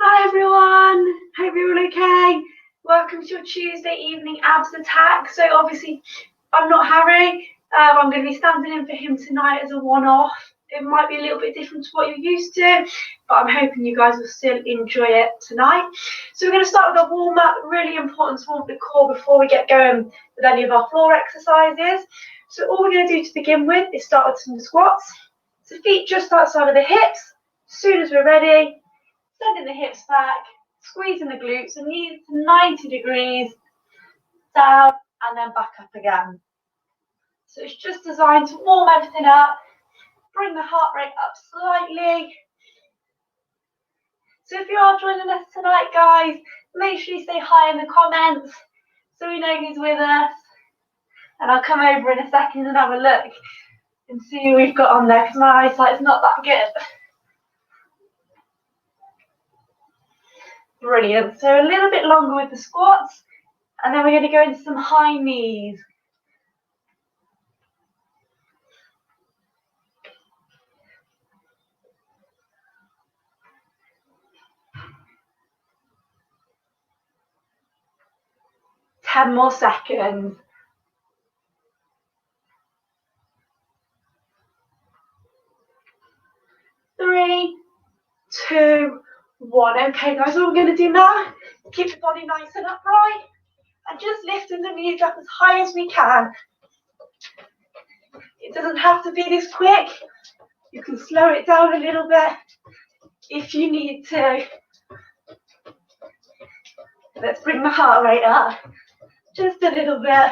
Hi everyone, hope you're all okay. Welcome to your Tuesday evening abs attack. So obviously I'm not Harry, I'm going to be standing in for him tonight as a one-off. It might be a little bit different to what you're used to, but I'm hoping you guys will still enjoy it tonight. So we're going to start with a warm-up, really important to warm up the core before we get going with any of our floor exercises. So all we're going to do to begin with is start with some squats. So feet just outside of the hips. As soon as we're ready, sending the hips back, squeezing the glutes and knees to 90 degrees, down and then back up again. So it's just designed to warm everything up, bring the heart rate up slightly. So if you are joining us tonight, guys, make sure you say hi in the comments so we know who's with us. And I'll come over in a second and have a look and see who we've got on there because my eyesight's not that good. Brilliant. So a little bit longer with the squats, and then we're going to go into some high knees. Ten more seconds. 3, 2, 1. Okay, guys, what we're going to do now, keep the body nice and upright, and just lifting the knees up as high as we can. It doesn't have to be this quick. You can slow it down a little bit if you need to. Let's bring the heart rate up just a little bit.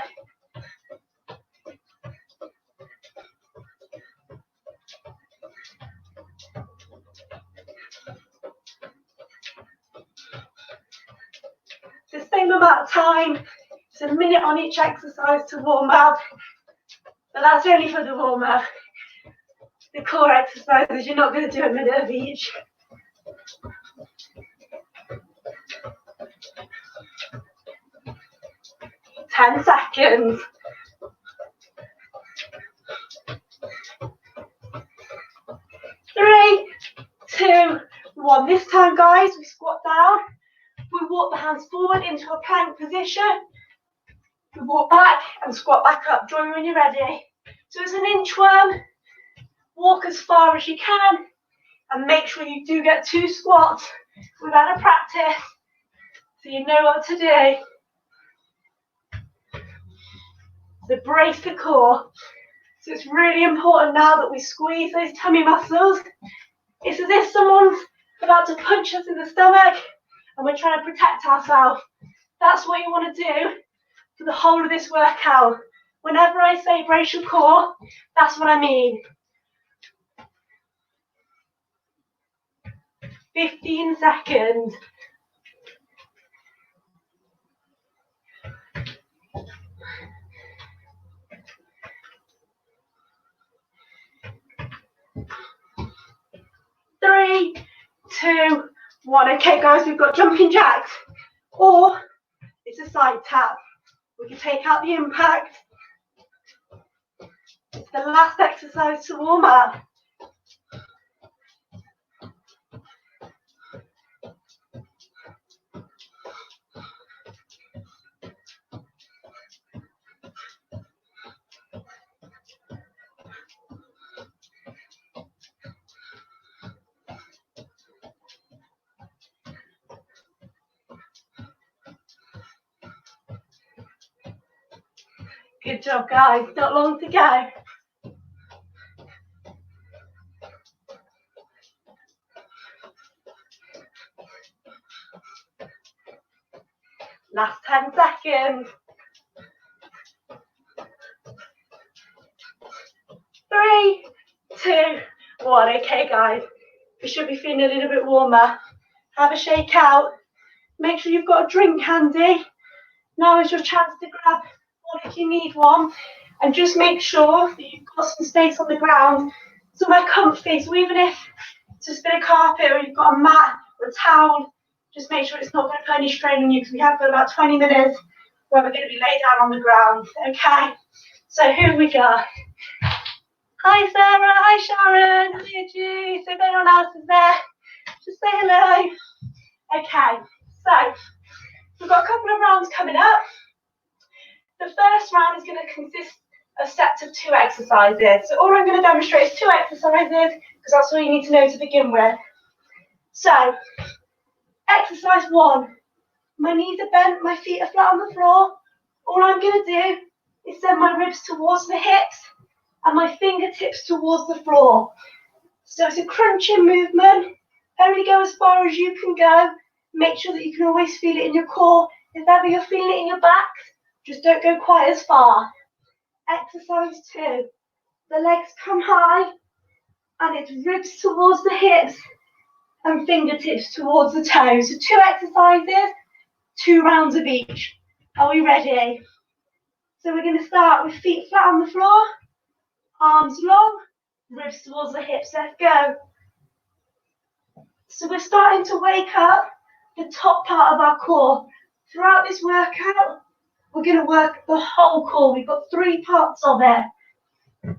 The same amount of time, it's a minute on each exercise to warm up, but that's only for the warm up. The core exercises, you're not going to do a minute of each. Ten seconds. 3, 2, 1. This time, guys, we squat down. We walk the hands forward into a plank position. We walk back and squat back up. Join me when you're ready. So it's an inchworm. Walk as far as you can and make sure you do get 2 squats. We've had a practice, so you know what to do. So brace the core. So it's really important now that we squeeze those tummy muscles. It's as if someone's about to punch us in the stomach and we're trying to protect ourselves. That's what you want to do for the whole of this workout. Whenever I say brace your core, that's what I mean. 15 seconds. Three, 2, 1. Okay, guys, we've got jumping jacks, or it's a side tap. We can take out the impact. It's the last exercise to warm up. Good job, guys. Not long to go. Last 10 seconds. 3, 2, 1. Okay, guys. We should be feeling a little bit warmer. Have a shake out. Make sure you've got a drink handy. Now is your chance to grab one if you need one. And just make sure that you've got some space on the ground, somewhere comfy. So even if it's just a bit of carpet or you've got a mat or a towel, just make sure it's not going to put any strain on you because we have got about 20 minutes where we're going to be laid down on the ground. Okay, so who have we got? Hi Sarah, hi Sharon, hi Jude. So if anyone else is there, just say hello. Okay, so we've got a couple of rounds coming up. The first round is going to consist of sets of 2 exercises. So all I'm going to demonstrate is 2 exercises because that's all you need to know to begin with. So, exercise 1. My knees are bent, my feet are flat on the floor. All I'm going to do is send my ribs towards the hips and my fingertips towards the floor. So it's a crunching movement. Only go as far as you can go. Make sure that you can always feel it in your core. If ever you're feeling it in your back, just don't go quite as far. Exercise 2. The legs come high and it's ribs towards the hips and fingertips towards the toes. So 2 exercises, 2 rounds of each. Are we ready? So we're going to start with feet flat on the floor, arms long, ribs towards the hips. Let's go. So we're starting to wake up the top part of our core. Throughout this workout, we're going to work the whole core. We've got 3 parts of it.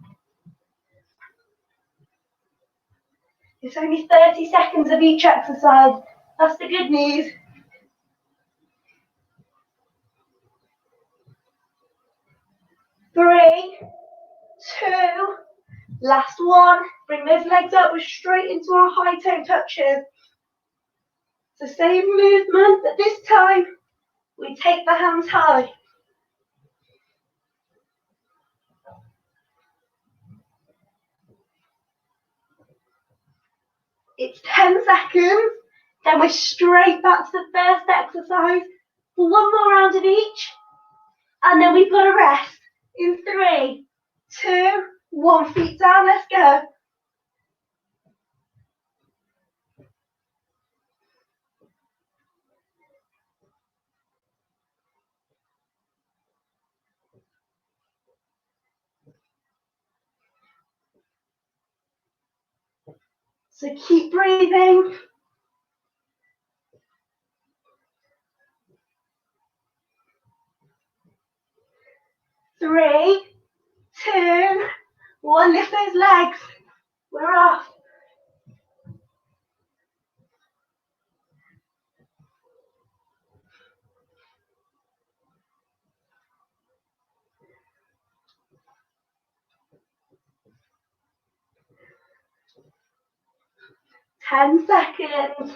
It's only 30 seconds of each exercise. That's the good news. 3, 2, last one. Bring those legs up. We're straight into our high toe touches. It's the same movement, but this time we take the hands high. It's 10 seconds. Then we're straight back to the first exercise for 1 more round of each. And then we've got a rest in 3, 2, 1. Feet down. Let's go. So keep breathing. 3, 2, 1. Lift those legs. We're off. Ten seconds.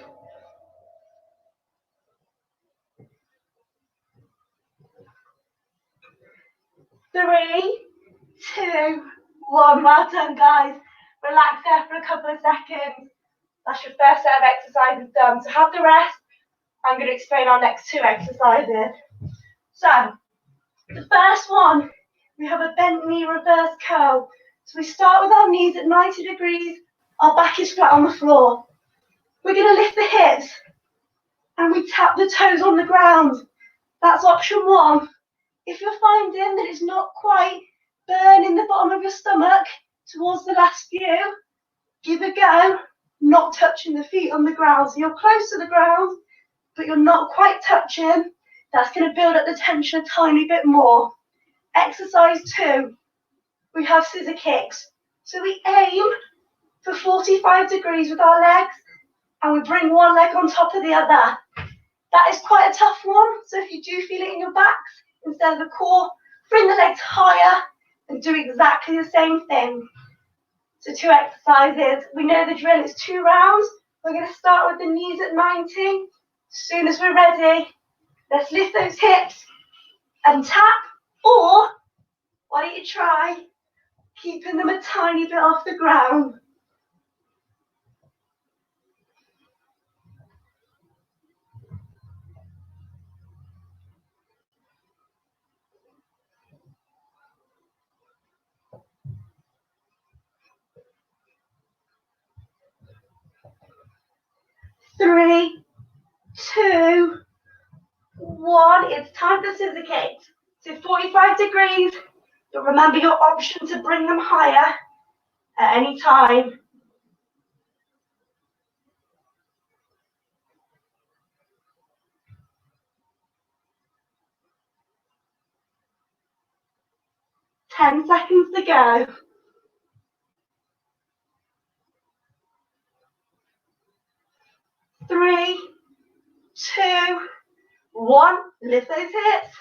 3, 2, 1. Well done, guys. Relax there for a couple of seconds. That's your first set of exercises done. So have the rest. I'm going to explain our next 2 exercises. So, the first one, we have a bent knee reverse curl. So we start with our knees at 90 degrees. Our back is flat on the floor. We're going to lift the hips and we tap the toes on the ground. That's option 1. If you're finding that it's not quite burning the bottom of your stomach towards the last few, give a go, not touching the feet on the ground. So you're close to the ground, but you're not quite touching. That's going to build up the tension a tiny bit more. Exercise 2, we have scissor kicks. So we aim for 45 degrees with our legs, and we bring one leg on top of the other. That is quite a tough one, so if you do feel it in your backs, instead of the core, bring the legs higher and do exactly the same thing. So 2 exercises. We know the drill is 2 rounds. We're going to start with the knees at 90. As soon as we're ready, let's lift those hips and tap, or why don't you try keeping them a tiny bit off the ground. Three, 2, 1. It's time for scissor kicks. So 45 degrees, but remember your option to bring them higher at any time. Ten seconds to go. 3, 2, 1. Lift those hips.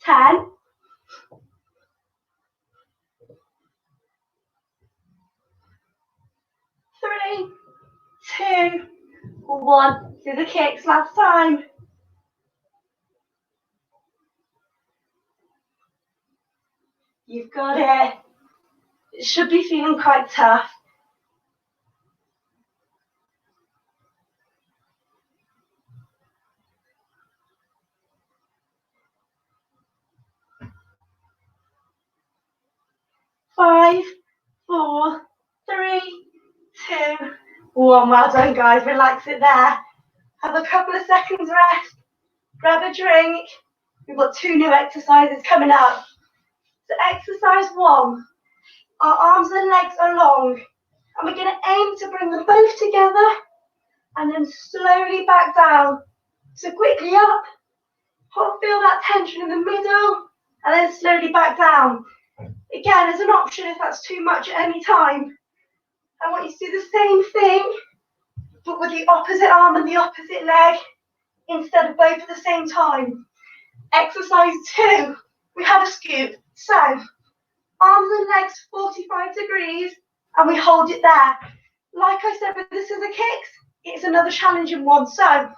10. 3, 2, 1. Scissor kicks last time. You've got it. It should be feeling quite tough. Five, 4, 3, 2, 1. Well done, guys. Relax it there. Have a couple of seconds rest. Grab a drink. We've got 2 new exercises coming up. So exercise 1, our arms and legs are long, and we're going to aim to bring them both together and then slowly back down. So quickly up, feel that tension in the middle, and then slowly back down. Again, as an option if that's too much at any time. I want you to do the same thing, but with the opposite arm and the opposite leg, instead of both at the same time. Exercise 2, we have a scoop. So, arms and legs 45 degrees, and we hold it there. Like I said with the scissor kicks, it's another challenging one. So,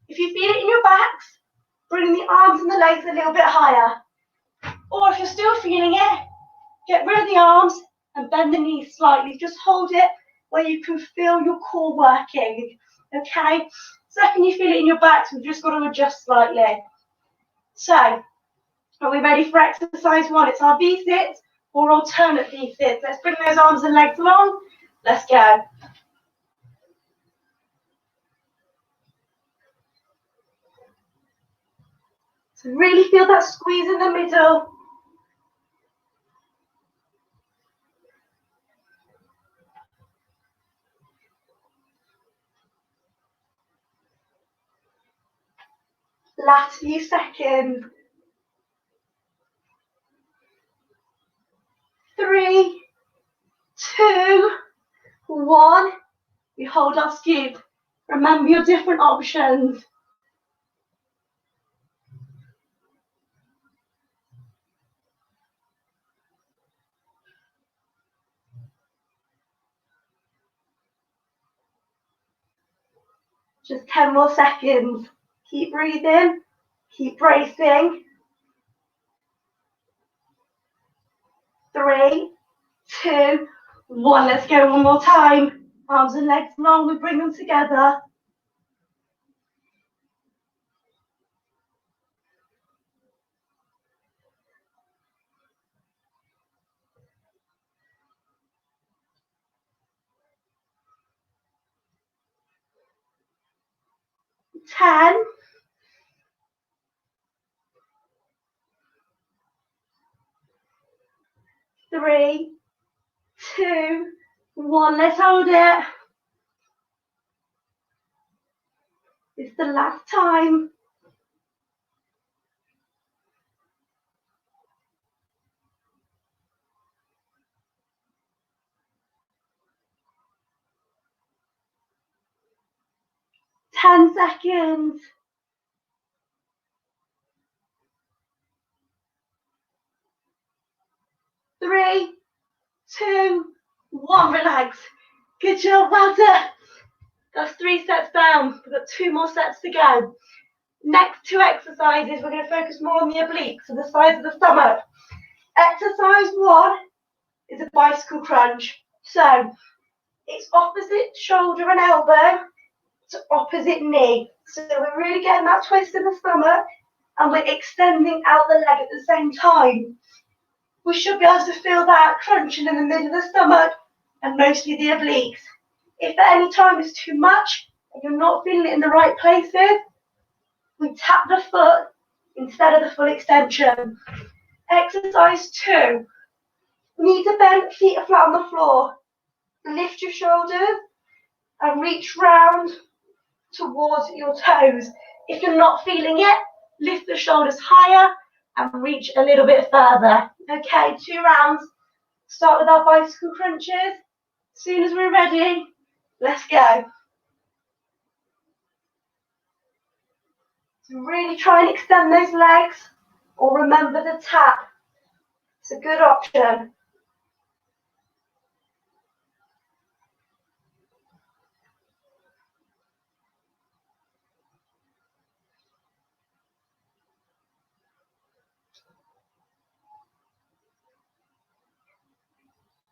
if you feel it in your backs, bring the arms and the legs a little bit higher. Or if you're still feeling it, get rid of the arms and bend the knees slightly. Just hold it where you can feel your core working. Okay? Second you feel it in your backs, we've just got to adjust slightly. So, are we ready for exercise 1? It's our V-sit or alternate V-sit. Let's bring those arms and legs long. Let's go. So really feel that squeeze in the middle. Last few seconds. 3, 2, 1. We hold our scoop. Remember your different options. Just 10 more seconds. Keep breathing. Keep bracing. 3, 2, 1. Let's go one more time. Arms and legs long. We bring them together. Ten. 3, 2, 1. Let's hold it. It's the last time. Ten seconds. 3, 2, 1. Relax. Good job, well done. That's 3 sets down. We've got 2 more sets to go. Next 2 exercises, we're going to focus more on the obliques, so the sides of the stomach. Exercise 1 is a bicycle crunch. So it's opposite shoulder and elbow to opposite knee. So we're really getting that twist in the stomach and we're extending out the leg at the same time. We should be able to feel that crunching in the middle of the stomach and mostly the obliques. If at any time it's too much and you're not feeling it in the right places, we tap the foot instead of the full extension. Exercise 2. Knees are bent, feet are flat on the floor. Lift your shoulders and reach round towards your toes. If you're not feeling it, lift the shoulders higher and reach a little bit further. Okay, 2 rounds. Start with our bicycle crunches. As soon as we're ready, let's go. So really try and extend those legs, or remember the tap. It's a good option.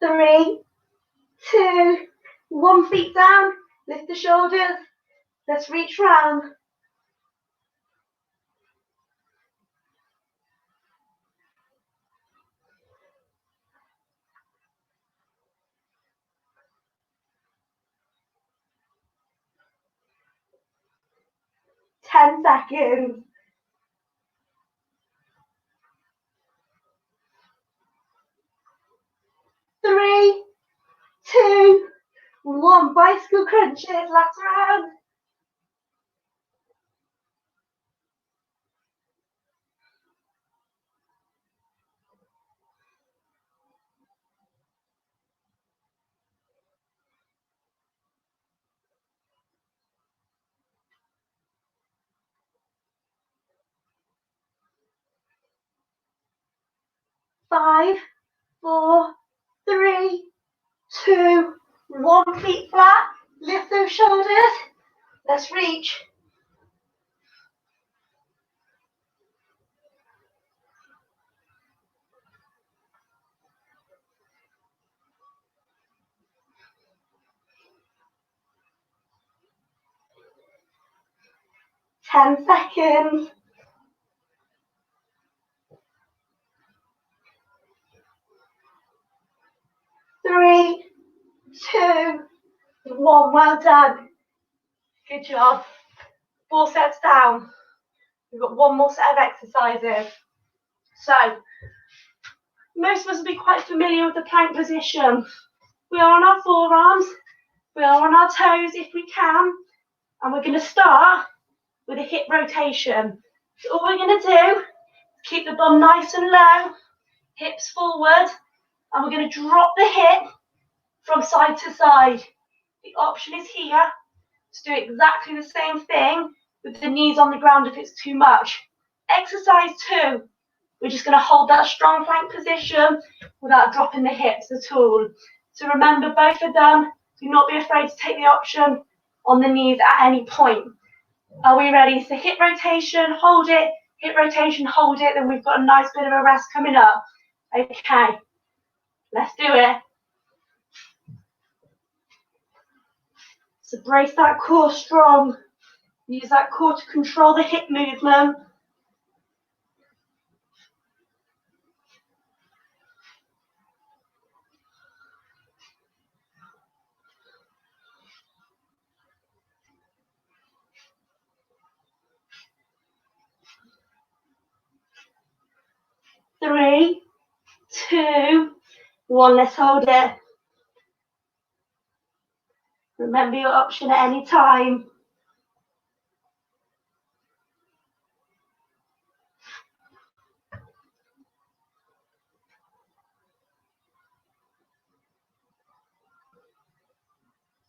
Three, 2, 1, feet down, lift the shoulders. Let's reach round. 10 seconds. 3, 2, 1. Bicycle crunches, last round. 5, 4, 3, 2, 1. Feet flat. Lift those shoulders. Let's reach. 10 seconds. 3, 2, 1. Well done. Good job. 4 sets down. We've got 1 more set of exercises. So, most of us will be quite familiar with the plank position. We are on our forearms. We are on our toes if we can. And we're going to start with a hip rotation. So all we're going to do is keep the bum nice and low, hips forward, and we're going to drop the hip from side to side. The option is here to do exactly the same thing with the knees on the ground if it's too much. Exercise 2, we're just going to hold that strong plank position without dropping the hips at all. So remember, both are done. Do not be afraid to take the option on the knees at any point. Are we ready? So hip rotation, hold it, hip rotation, hold it, then we've got a nice bit of a rest coming up. Okay, let's do it. So brace that core strong. Use that core to control the hip movement. Three, 2, 1, let's hold it. Remember your option at any time.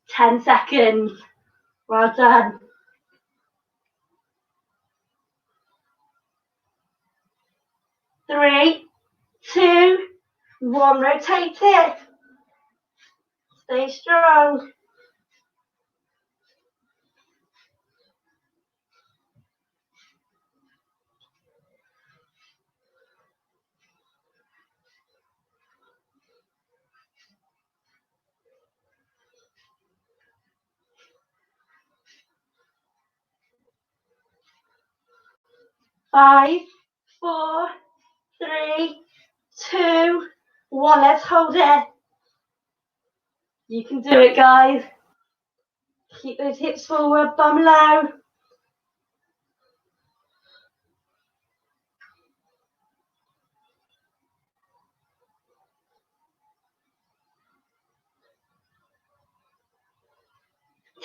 Ten seconds. Well done. 3, 2, 1, rotate it. Stay strong. 5, 4, 3, 2, 1, let's hold it. You can do it, guys. Keep those hips forward, bum low.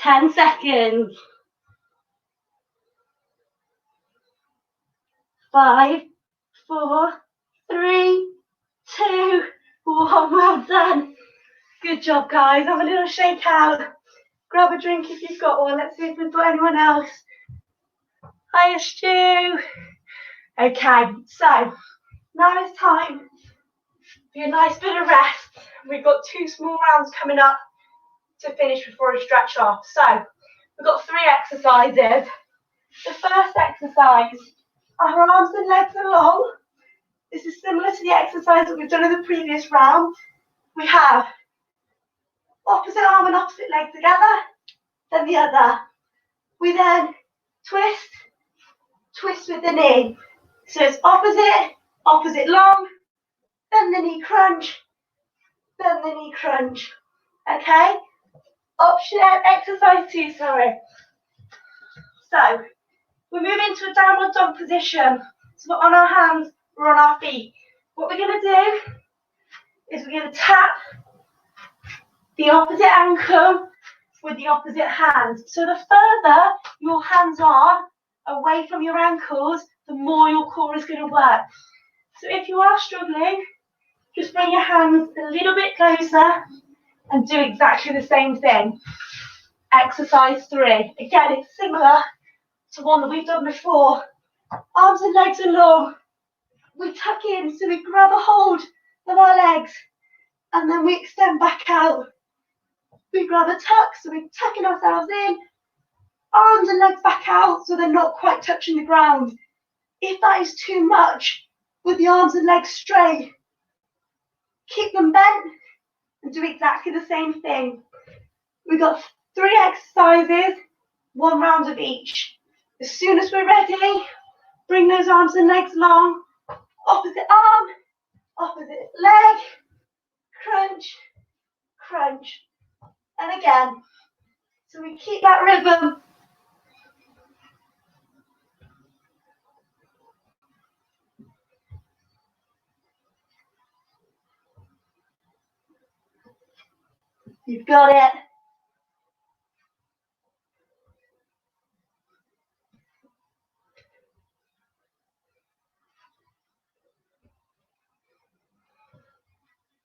10 seconds. 5, 4, 3, 2, 1. Well done. Good job, guys. Have a little shake out. Grab a drink if you've got one. Let's see if we've got anyone else. Hiya, Stu. Okay, so now it's time for a nice bit of rest. We've got 2 small rounds coming up to finish before we stretch off. So we've got 3 exercises. The first exercise, our arms and legs are long. This is similar to the exercise that we've done in the previous round. We have opposite arm and opposite leg together, then the other. We then twist with the knee. So it's opposite long, then the knee crunch, then the knee crunch. Okay? Exercise 2, sorry. So we move into a downward dog position. So we're on our hands, we're on our feet. What we're going to do is we're going to tap the opposite ankle with the opposite hand. So the further your hands are away from your ankles, the more your core is going to work. So if you are struggling, just bring your hands a little bit closer and do exactly the same thing. Exercise 3. Again, it's similar to one that we've done before. Arms and legs are long. We tuck in, so we grab a hold of our legs and then we extend back out. We grab a tuck, so we're tucking ourselves in, arms and legs back out so they're not quite touching the ground. If that is too much, with the arms and legs straight, keep them bent and do exactly the same thing. We've got 3 exercises, 1 round of each. As soon as we're ready, bring those arms and legs long, opposite arm, opposite leg, crunch, crunch. And again, so we keep that rhythm. You've got it.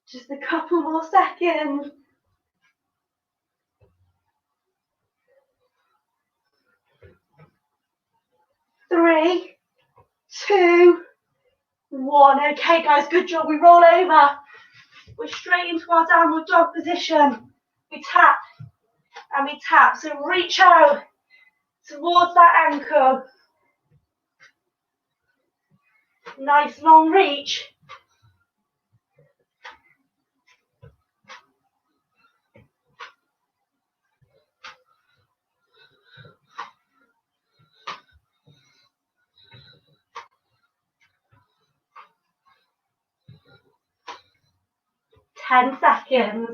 Just a couple more seconds. 3, 2, 1. Okay, guys, good job. We roll over. We're straight into our downward dog position. We tap and we tap. So reach out towards that ankle. Nice long reach. Ten seconds.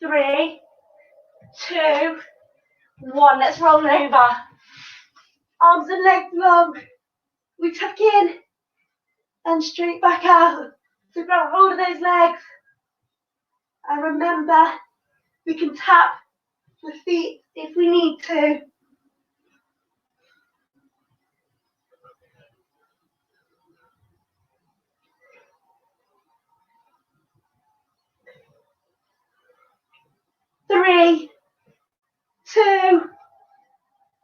3, 2, 1. Let's roll over. Arms and legs long. We tuck in and straight back out. So grab hold of those legs. And remember, we can tap the feet if we need to. Three, 2,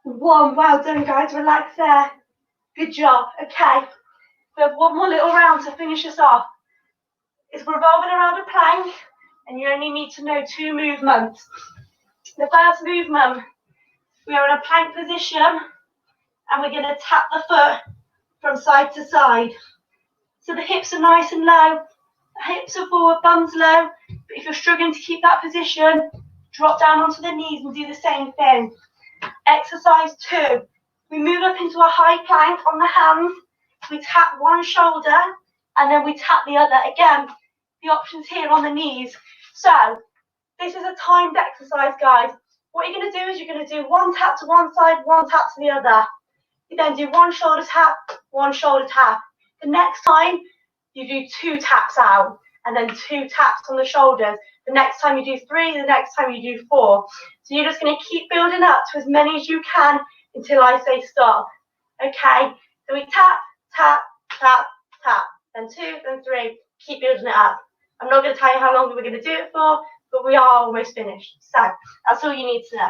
1. Well done, guys. Relax there. Good job. Okay. We have 1 more little round to finish us off. It's revolving around a plank, and you only need to know 2 movements. The first movement, we are in a plank position, and we're going to tap the foot from side to side. So the hips are nice and low, the hips are forward, bum's low. But if you're struggling to keep that position, drop down onto the knees and do the same thing. Exercise 2, we move up into a high plank on the hands. We tap one shoulder and then we tap the other. Again, the options here on the knees. So this is a timed exercise, guys. What you're going to do is you're going to do 1 tap to one side, 1 tap to the other. You then do 1 shoulder tap, 1 shoulder tap. The next time you do 2 taps out. and then 2 taps on the shoulders. The next time you do 3, the next time you do 4. So you're just going to keep building up to as many as you can until I say stop. Okay, so we tap, tap, tap, tap, then 2, then 3, keep building it up. I'm not going to tell you how long we're going to do it for, but we are almost finished. So that's all you need to know.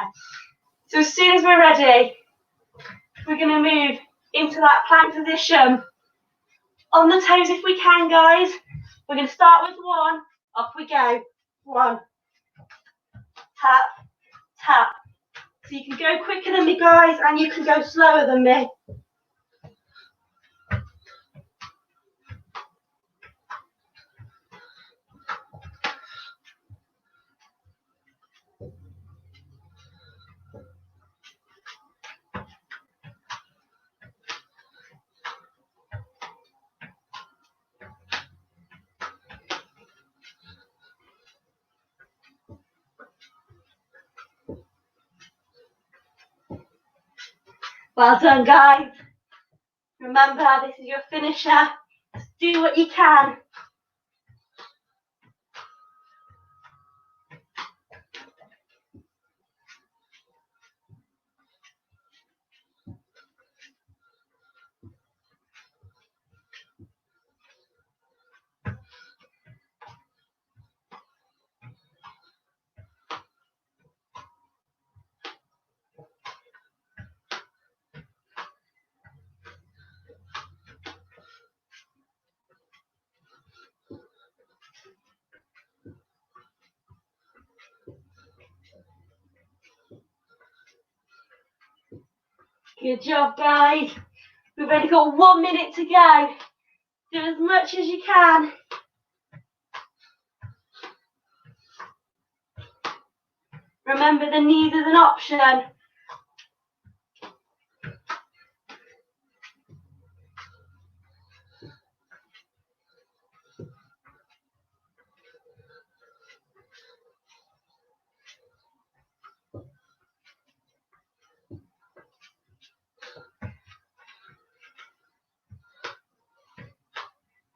So as soon as we're ready, we're going to move into that plank position. On the toes if we can, guys. We're going to start with 1. Off we go. 1. Tap, tap. So you can go quicker than me, guys, and you can go slower than me. Well done, guys. Remember, this is your finisher. Do what you can. Good job, guys. We've only got 1 minute to go. Do as much as you can. Remember, the knees is an option.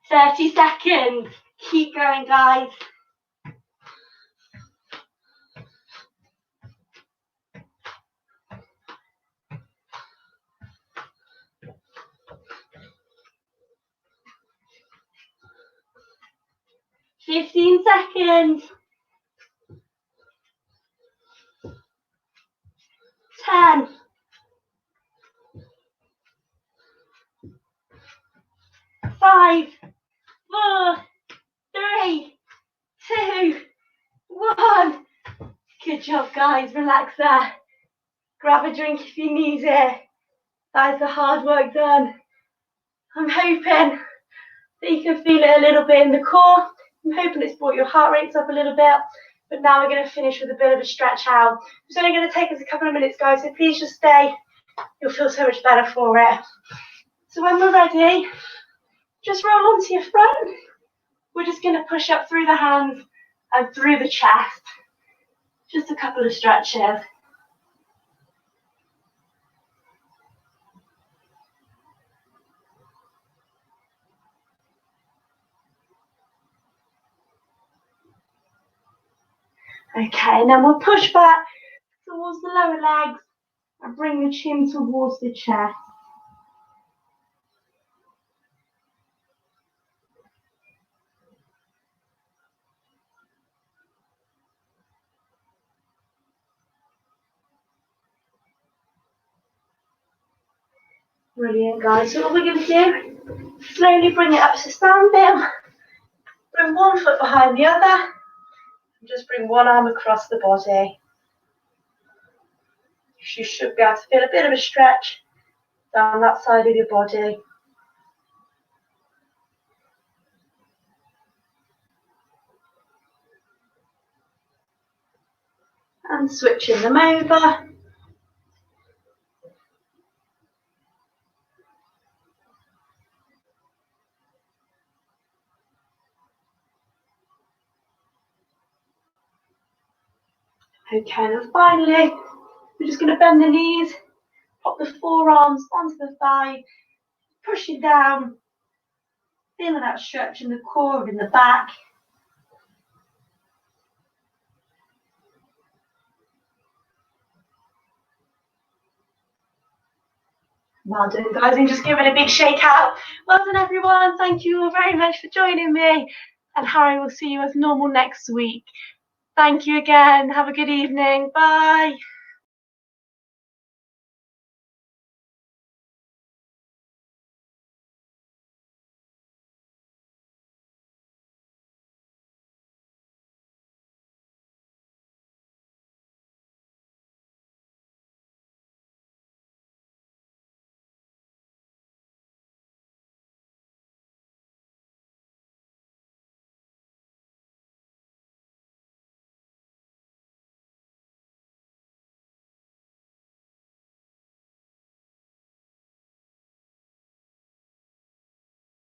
"30 seconds. Keep going, guys. "15 seconds. 10. 5, 4, 3, 2, 1. Good job, guys. Relax there. Grab a drink if you need it. That is the hard work done. I'm hoping that you can feel it a little bit in the core. I'm hoping it's brought your heart rates up a little bit. But now we're going to finish with a bit of a stretch out. It's only going to take us a couple of minutes, guys, so please just stay. You'll feel so much better for it. So when we're ready, just roll onto your front. We're just going to push up through the hands and through the chest. Just a couple of stretches. Okay, and then we'll push back towards the lower legs and bring the chin towards the chest. Brilliant, guys. So what we're going to do, slowly bring it up to standing. Bring one foot behind the other. And just bring one arm across the body. You should be able to feel a bit of a stretch down that side of your body. And switching them over. Okay, and finally, we're just going to bend the knees, pop the forearms onto the thigh, push it down, feeling that stretch in the core, in the back. Well done, guys, and just giving a big shake out. Well done, everyone. Thank you all very much for joining me. And Harry will see you as normal next week. Thank you again. Have a good evening. Bye.